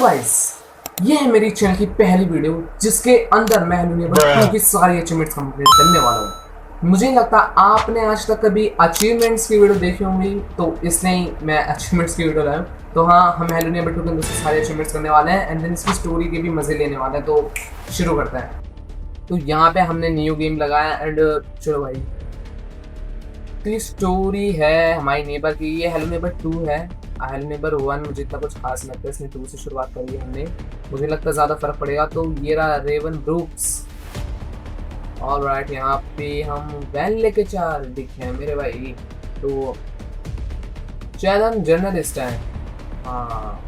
Guys, ये है मेरी चैनल की पहली वीडियो जिसके अंदर मैं हेलो नेबर 2 की सारी अचीवमेंट्स कंप्लीट करने वाला हूँ। मुझे नहीं लगता आपने आज तक कभी अचीवमेंट्स की वीडियो देखी होंगी, तो इसलिए मैं अचीवमेंट्स की वीडियो लाया। तो हाँ, हम हेलो नेबर 2 के अंदर से सारे अचीवमेंट्स करने वाले हैं एंड देन इसकी स्टोरी के भी मजे लेने वाले हैं। तो शुरू करते हैं। तो यहाँ पे हमने न्यू गेम लगाया एंड चलो भाई, तो स्टोरी है हमारी नेबर की। ये हेलो नेबर 2 है। हेलो नेबर 1 मुझे इतना कुछ खास लगता है, इसने 2 से शुरुआत करी है हमने। मुझे लगता है ज़्यादा फर्क पड़ेगा। तो ये रहा रेवन ब्रूक्स। ऑलराइट, यहाँ पे हम वैन लेके चार दिखे हैं मेरे भाई। तो शायद हम जर्नलिस्ट हैं। हाँ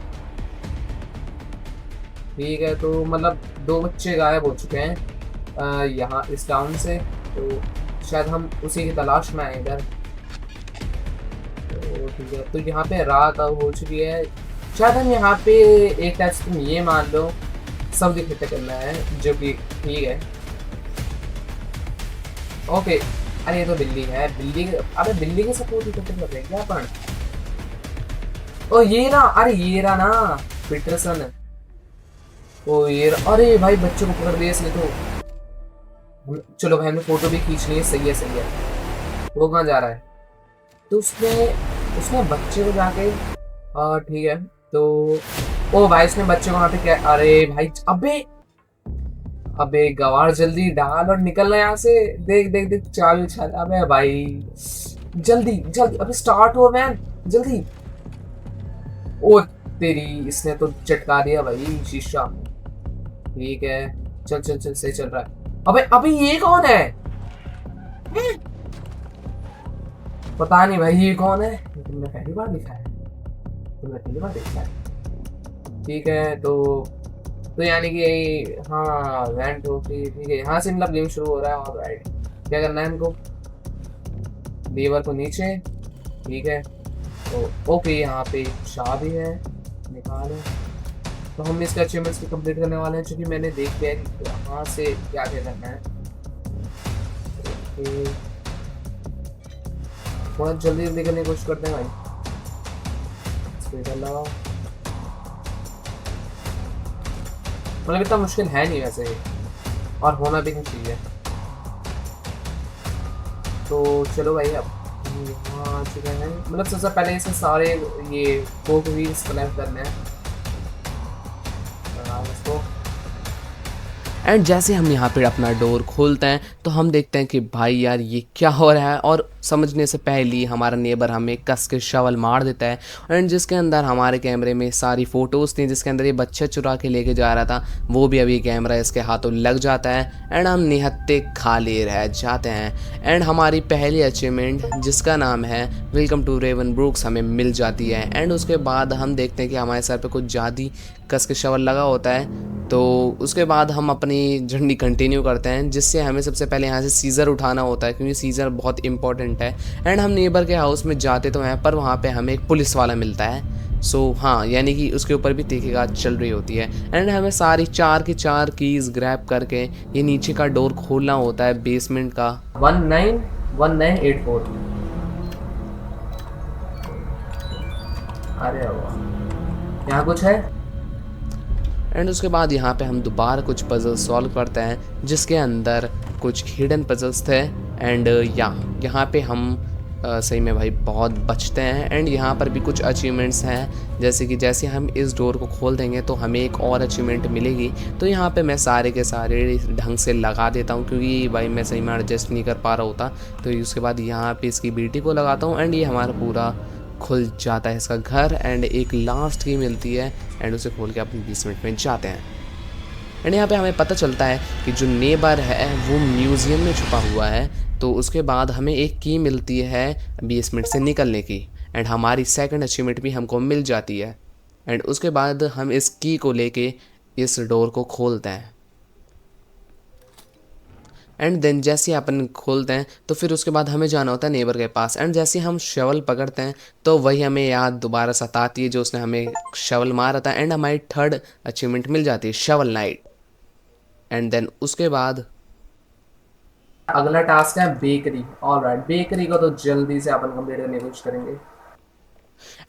ठीक है। तो मतलब 2 बच्चे गायब हो चुके हैं यहाँ इस टाउन से। तो शायद हम उसी की तलाश में आए इधर। तो ठीक है, तो यहाँ पे रात अब हो चुकी है। शायद हम यहाँ पे एक टाइप से तुम ये मान लो सब इकट्ठे करना है, जो कि ठीक है। ओके, अरे ये तो बिल्ली है। बिल्ली, अरे बिल्ली के सपोर्ट इकट्ठे कर रहे हैं क्या अपन? ओ ये रहा, अरे ये रहा ना पीटरसन। ओ ये रहा, अरे भाई बच्चों को पकड़ लिया इसने। तो चलो भाई, हमें फोटो भी खींचनी है। सही है सही है। वो कहाँ जा रहा है? तो उसने उसने बच्चे को जाके ठीक है। तो ओ भाई, उसने बच्चे को वहां पे क्या? अरे भाई, अबे अबे गवार, जल्दी डाल और निकल यहाँ से। देख देख देख, चाबी उछाल। अबे भाई जल्दी जल्दी, अबे स्टार्ट हो मैन, जल्दी। ओ तेरी, इसने तो चटका दिया भाई शीशा। ठीक है, चल चल चल, सही चल रहा है। अबे अबे ये कौन है? पता नहीं भाई ये कौन है। तुमने पहली बार देखा है? तुमने पहली बार देखा है? ठीक है। तो यानी कि हाँ, वेंट होती। ठीक है, यहाँ से मतलब गेम शुरू हो रहा है। और राइट, क्या करना है इनको? लीवर को नीचे। ठीक है। तो ओके, यहाँ पे चाबी है, निकालो। तो हम इसके अचीवमेंट्स भी कंप्लीट करने वाले हैं, क्योंकि मैंने देख लिया कि यहाँ से क्या क्या करना है। बहुत जल्दी जल्दी करने की कोशिश करते हैं भाई। मतलब इतना मुश्किल है नहीं वैसे, और होना भी नहीं चाहिए। तो चलो भाई, अब यहाँ आ चुके हैं। मतलब सबसे पहले इसे सारे ये फोक व्हील्स कलेक्ट करने हैं। इसको एंड जैसे हम यहाँ पे अपना डोर खोलते हैं तो हम देखते हैं कि भाई यार ये क्या हो रहा है, और समझने से पहले ही हमारा नेबर हमें कस के शवल मार देता है। एंड जिसके अंदर हमारे कैमरे में सारी फ़ोटोज़ थी, जिसके अंदर ये बच्चा चुरा के लेके जा रहा था, वो भी अभी कैमरा इसके हाथों लग जाता है। एंड हम निहत्ते खाली रह जाते हैं। एंड हमारी पहली अचीवमेंट, जिसका नाम है वेलकम टू रेवन ब्रूक्स, हमें मिल जाती है। एंड उसके बाद हम देखते हैं कि हमारे सर पे कुछ ज़्यादा कस के शवल लगा होता है। तो उसके बाद हम अपनी जर्नी कंटिन्यू करते हैं, जिससे हमें सबसे पहले यहाँ से सीज़र उठाना होता है, क्योंकि सीज़र बहुत इंपॉर्टेंट है। एंड हम नेबर के हाउस में जाते तो हैं, पर वहाँ पे हमें एक पुलिस वाला मिलता है। सो हाँ, यानी कि उसके ऊपर भी तहकीकात चल रही होती है। एंड हमें सारी 4 की 4 कीज़ ग्रैब करके ये नीचे का डोर खोलना होता है, बेसमेंट का। 191984। अरे वाह, यहाँ कुछ है। एंड उसके बाद यहाँ पे हम दोबारा कुछ पजल सॉल्व करते हैं, जिसके अंदर कुछ हिडन पजल्स थे। एंड यहाँ पे हम सही में भाई बहुत बचते हैं। एंड यहाँ पर भी कुछ अचीवमेंट्स हैं, जैसे कि जैसे हम इस डोर को खोल देंगे तो हमें एक और अचीवमेंट मिलेगी। तो यहाँ पे मैं सारे के सारे ढंग से लगा देता हूँ, क्योंकि भाई मैं सही में एडजस्ट नहीं कर पा रहा होता। तो उसके बाद यहाँ पे इसकी बीटी को लगाता हूँ, एंड ये हमारा पूरा खुल जाता है इसका घर। एंड एक लास्ट की मिलती है, एंड उसे खोल के अपने बेसमेंट में जाते हैं। एंड यहाँ पे हमें पता चलता है कि जो नेबर है वो म्यूज़ियम में छुपा हुआ है। तो उसके बाद हमें एक की मिलती है बेसमेंट से निकलने की, एंड हमारी सेकंड अचीवमेंट भी हमको मिल जाती है। एंड उसके बाद हम इस की को लेके इस डोर को खोलते हैं। एंड देन जैसे अपन खोलते हैं तो फिर उसके बाद हमें जाना होता है नेबर के पास। एंड जैसे हम शवल पकड़ते हैं तो वही हमें याद दोबारा सताती है, जो उसने हमें शवल मारा था। एंड हमारी थर्ड अचीवमेंट मिल जाती है, शवल नाइट। एंड देन उसके बाद अगला टास्क है बेकरी। ऑलराइट, बेकरी को तो जल्दी से अपन कंप्लीट करने की कोशिश करेंगे।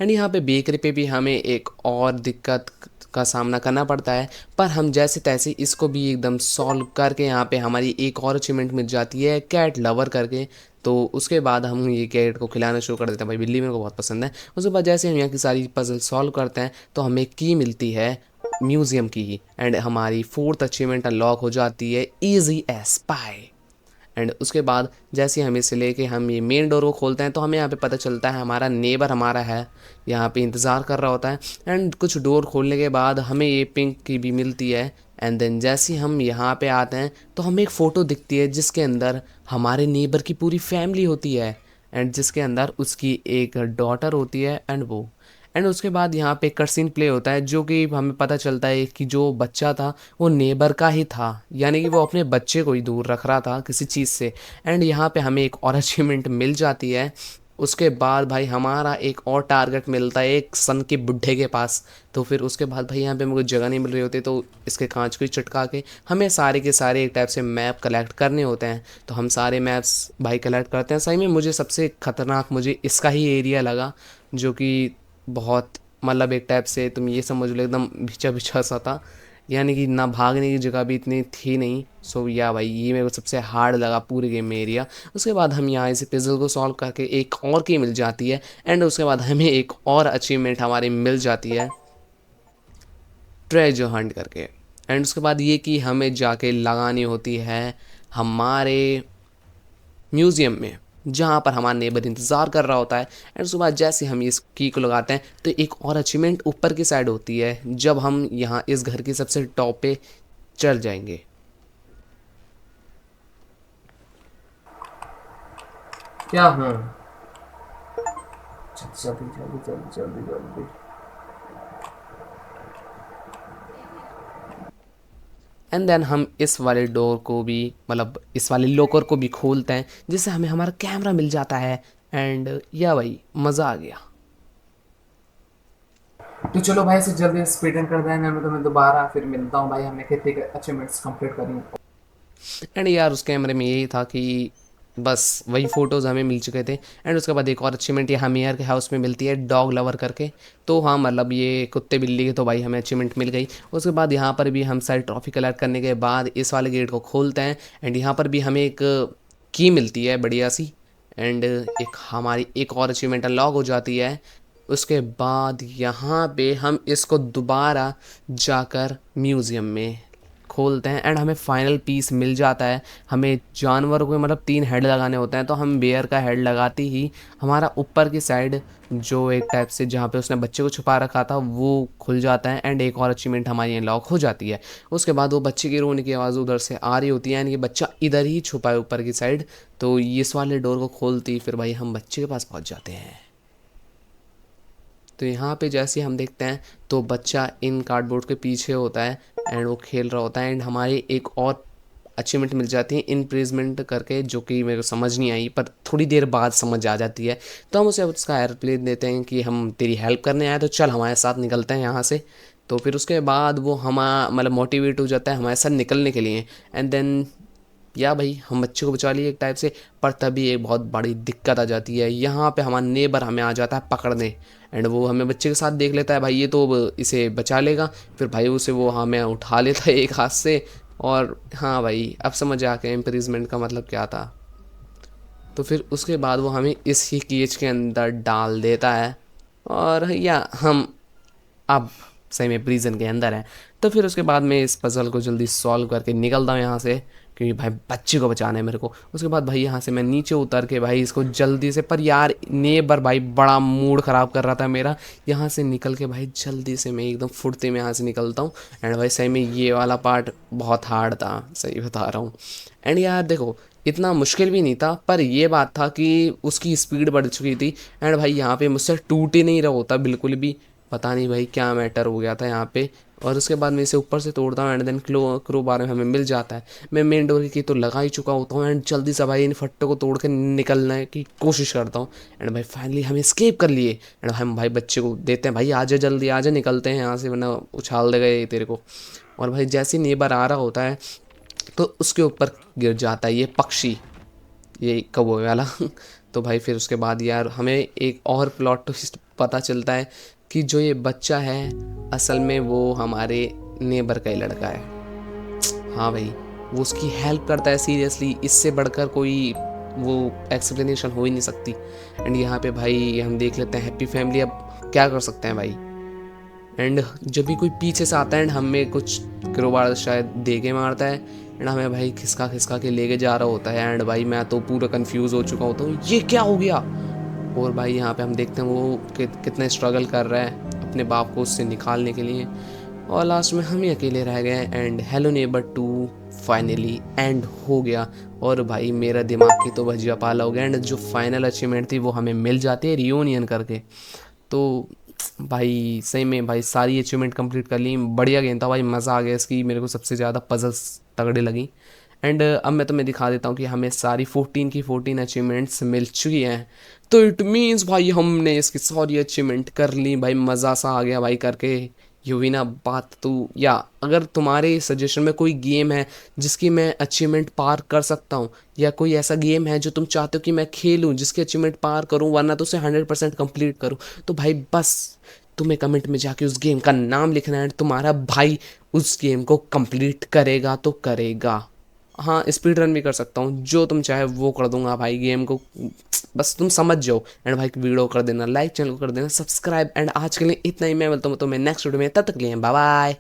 एंड यहाँ पे बेकरी पे भी हमें एक और दिक्कत का सामना करना पड़ता है, पर हम जैसे तैसे इसको भी एकदम सॉल्व करके यहाँ पे हमारी एक और अचीवमेंट मिल जाती है कैट लवर करके। तो उसके बाद हम ये कैट को खिलाना शुरू कर देते हैं, भाई बिल्ली मेरे को बहुत पसंद है। उसके बाद जैसे हम यहाँ की सारी पजल सॉल्व करते हैं तो हमें की मिलती है म्यूज़ियम की, एंड हमारी 4th अचीवमेंट अनलॉक हो जाती है ईजी एस पाई। एंड उसके बाद जैसे हम इसे लेके हम ये मेन डोर को खोलते हैं तो हमें यहाँ पे पता चलता है हमारा नेबर हमारा है यहाँ पे इंतज़ार कर रहा होता है। एंड कुछ डोर खोलने के बाद हमें ये पिंक की भी मिलती है। एंड देन जैसे हम यहाँ पे आते हैं तो हमें एक फ़ोटो दिखती है जिसके अंदर हमारे नेबर की पूरी फैमिली होती है, एंड जिसके अंदर उसकी एक डॉटर होती है एंड उसके बाद यहाँ पे कट सीन प्ले होता है जो कि हमें पता चलता है कि जो बच्चा था वो नेबर का ही था, यानी कि वो अपने बच्चे को ही दूर रख रहा था किसी चीज़ से। एंड यहाँ पे हमें एक और अचीवमेंट मिल जाती है। उसके बाद भाई हमारा एक और टारगेट मिलता है एक सन के बुढ़े के पास। तो फिर उसके बाद भाई यहाँ पे मुझे जगह नहीं मिल रही होती तो इसके कांच को ही चटका के हमें सारे के सारे एक टाइप से मैप कलेक्ट करने होते हैं। तो हम सारे मैप्स भाई कलेक्ट करते हैं। सही में मुझे सबसे ख़तरनाक मुझे इसका ही एरिया लगा, जो कि बहुत मतलब एक टाइप से तुम ये समझ लो एकदम भिचा भिचा सा था, यानी कि ना भागने की जगह भी इतनी थी नहीं। सो या भाई ये मेरे को सबसे हार्ड लगा पूरे गेम में एरिया। उसके बाद हम यहाँ इसे पजल को सॉल्व करके एक और की मिल जाती है, एंड उसके बाद हमें एक और अचीवमेंट हमारी मिल जाती है ट्रेजर हंट करके। एंड उसके बाद ये कि हमें जाके लगानी होती है हमारे म्यूज़ियम में जहाँ पर हमारा नेबर इंतज़ार कर रहा होता है। एंड उसके बाद जैसे हम इस की को लगाते हैं तो एक और अचीवमेंट ऊपर की साइड होती है जब हम यहाँ इस घर के सबसे टॉप पे चढ़ जाएंगे। क्या हूँ, जल्दी जल्दी जल्दी जल्दी जल्दी। एंड देन हम इस वाले डोर को भी मतलब इस वाले लॉकर को भी खोलते हैं जिससे हमें हमारा कैमरा मिल जाता है। एंड या भाई मज़ा आ गया। तो चलो भाई इसे जल्दी स्पीड रन कर देंगे, मैं तुम्हें दोबारा फिर मिलता हूँ भाई, हमने कितने अचीवमेंट्स कंप्लीट करी। एंड यार उस कैमरे में यही था कि बस वही फ़ोटोज़ हमें मिल चुके थे। एंड उसके बाद एक और अचीवमेंट ये हमें यार के हाउस में मिलती है डॉग लवर करके। तो हाँ मतलब ये कुत्ते बिल्ली के तो भाई हमें अचीवमेंट मिल गई। उसके बाद यहाँ पर भी हम सारी ट्रॉफी कलेक्ट करने के बाद इस वाले गेट को खोलते हैं, एंड यहाँ पर भी हमें एक की मिलती है बढ़िया सी। एंड एक हमारी एक और अचीवमेंट अनलॉक हो जाती है। उसके बाद यहाँ पे हम इसको दोबारा जाकर म्यूज़ियम में खोलते हैं, एंड हमें फाइनल पीस मिल जाता है। हमें जानवरों को मतलब 3 हेड लगाने होते हैं, तो हम बेयर का हेड लगाते ही हमारा ऊपर की साइड जो एक टाइप से जहाँ पे उसने बच्चे को छुपा रखा था वो खुल जाता है, एंड एक और अचीवमेंट हमारी अनलॉक हो जाती है। उसके बाद वो बच्चे की रोने की आवाज़ उधर से आ रही होती है, यानी कि बच्चा इधर ही छुपा है ऊपर की साइड। तो इस वाले डोर को खोलती फिर भाई हम बच्चे के पास पहुँच जाते हैं। तो यहाँ पे जैसे हम देखते हैं तो बच्चा इन कार्डबोर्ड के पीछे होता है एंड वो खेल रहा होता है, एंड हमारी एक और अचीवमेंट मिल जाती है इनप्रिजमेंट करके, जो कि मेरे को समझ नहीं आई पर थोड़ी देर बाद समझ आ जाती है। तो हम उसे उसका एयरप्लेन देते हैं कि हम तेरी हेल्प करने आए तो चल हमारे साथ निकलते हैं यहाँ से। तो फिर उसके बाद वो हम मतलब मोटिवेट हो जाता है हमारे साथ निकलने के लिए। एंड देन या भाई हम बच्चे को बचा लिए एक टाइप से, पर तभी एक बहुत बड़ी दिक्कत आ जाती है। यहाँ पे हमारा नेबर हमें आ जाता है पकड़ने, एंड वो हमें बच्चे के साथ देख लेता है भाई ये तो अब इसे बचा लेगा। फिर भाई उसे वो हमें उठा लेता है एक हाथ से। और हाँ भाई अब समझ आ गया इम्प्रिजमेंट का मतलब क्या था। तो फिर उसके बाद वो हमें इस ही केज के अंदर डाल देता है, और या हम अब सही में प्रिजन के अंदर है। तो फिर उसके बाद मैं इस पज़ल को जल्दी सॉल्व करके निकलता हूँ यहाँ से, क्योंकि भाई बच्चे को बचाना है मेरे को। उसके बाद भाई यहाँ से मैं नीचे उतर के भाई इसको जल्दी से, पर यार नेबर भाई बड़ा मूड ख़राब कर रहा था मेरा। यहाँ से निकल के भाई जल्दी से मैं एकदम फुर्ती में यहाँ से निकलता हूँ। एंड भाई सही में ये वाला पार्ट बहुत हार्ड था, सही बता रहा हूँ। एंड यार देखो इतना मुश्किल भी नहीं था, पर ये बात था कि उसकी स्पीड बढ़ चुकी थी, एंड भाई यहाँ पे मुझसे टूट ही नहीं रहा होता बिल्कुल भी। पता नहीं भाई क्या मैटर हो गया था यहाँ पे। और उसके बाद मैं इसे ऊपर से तोड़ता हूँ, एंड देन क्रो बार में हमें मिल जाता है। मैं मेन डोर की तो लगा ही चुका होता हूँ, एंड जल्दी से भाई इन फट्टों को तोड़ के निकलने की कोशिश करता हूँ। एंड भाई फाइनली हम एस्केप कर लिए, एंड हम भाई बच्चे को देते हैं भाई आजा जल्दी आजा निकलते हैं यहाँ से वरना उछाल देगा ये तेरे को। और भाई जैसे नेबर आ रहा होता है तो उसके ऊपर गिर जाता है ये पक्षी, ये कौवे वाला। तो भाई फिर उसके बाद यार हमें एक और प्लॉट ट्विस्ट पता चलता है कि जो ये बच्चा है असल में वो हमारे नेबर का ही लड़का है। हाँ भाई, वो उसकी हेल्प करता है सीरियसली, इससे बढ़कर कोई वो एक्सप्लेनेशन हो ही नहीं सकती। एंड यहाँ पे भाई हम देख लेते हैं हैप्पी फैमिली, अब क्या कर सकते हैं भाई। एंड जब भी कोई पीछे से आता है एंड हमें कुछ क्रोबार शायद दे के मारता है एंड हमें भाई खिसका खिसका के लेके जा रहा होता है। एंड भाई मैं तो पूरा कंफ्यूज हो चुका होता हूँ, ये क्या हो गया। और भाई यहाँ पे हम देखते हैं वो कितने स्ट्रगल कर रहा है अपने बाप को उससे निकालने के लिए, और लास्ट में हम ही अकेले रह गए। And hello neighbour 2 finally and हो गया, और भाई मेरा दिमाग की तो भजिया पाला हो गया। एंड जो फाइनल अचीवमेंट थी वो हमें मिल जाती है रियूनियन करके। तो भाई सही में भाई सारी अचीवमेंट कंप्लीट कर ली, बढ़िया गेम था भाई, मज़ा आ गया इसकी, मेरे को सबसे ज़्यादा पजल्स तगड़े लगी। एंड अब मैं तुम्हें दिखा देता हूँ कि हमें सारी 14 की 14 अचीवमेंट्स मिल चुकी हैं। तो इट मीन्स भाई हमने इसकी सारी अचीवमेंट कर ली भाई, मज़ा सा आ गया भाई करके। यूँ ही ना बात तो, या अगर तुम्हारे सजेशन में कोई गेम है जिसकी मैं अचीवमेंट पार कर सकता हूँ, या कोई ऐसा गेम है जो तुम चाहते हो कि मैं खेलूँ जिसकी अचीवमेंट पार करूँ वरना तो उसे 100% कंप्लीट करूँ, तो भाई बस तुम्हें कमेंट में जाके उस गेम का नाम लिखना है, तुम्हारा भाई उस गेम को कंप्लीट करेगा तो करेगा। हाँ, स्पीड रन भी कर सकता हूँ, जो तुम चाहे वो कर दूंगा भाई गेम को, बस तुम समझ जाओ। एंड भाई वीडियो कर देना लाइक, चैनल को कर देना सब्सक्राइब। एंड आज के लिए इतना ही, मैं मिलता हूँ तुम्हें नेक्स्ट वीडियो में, तब तक के लिए बाय बाय।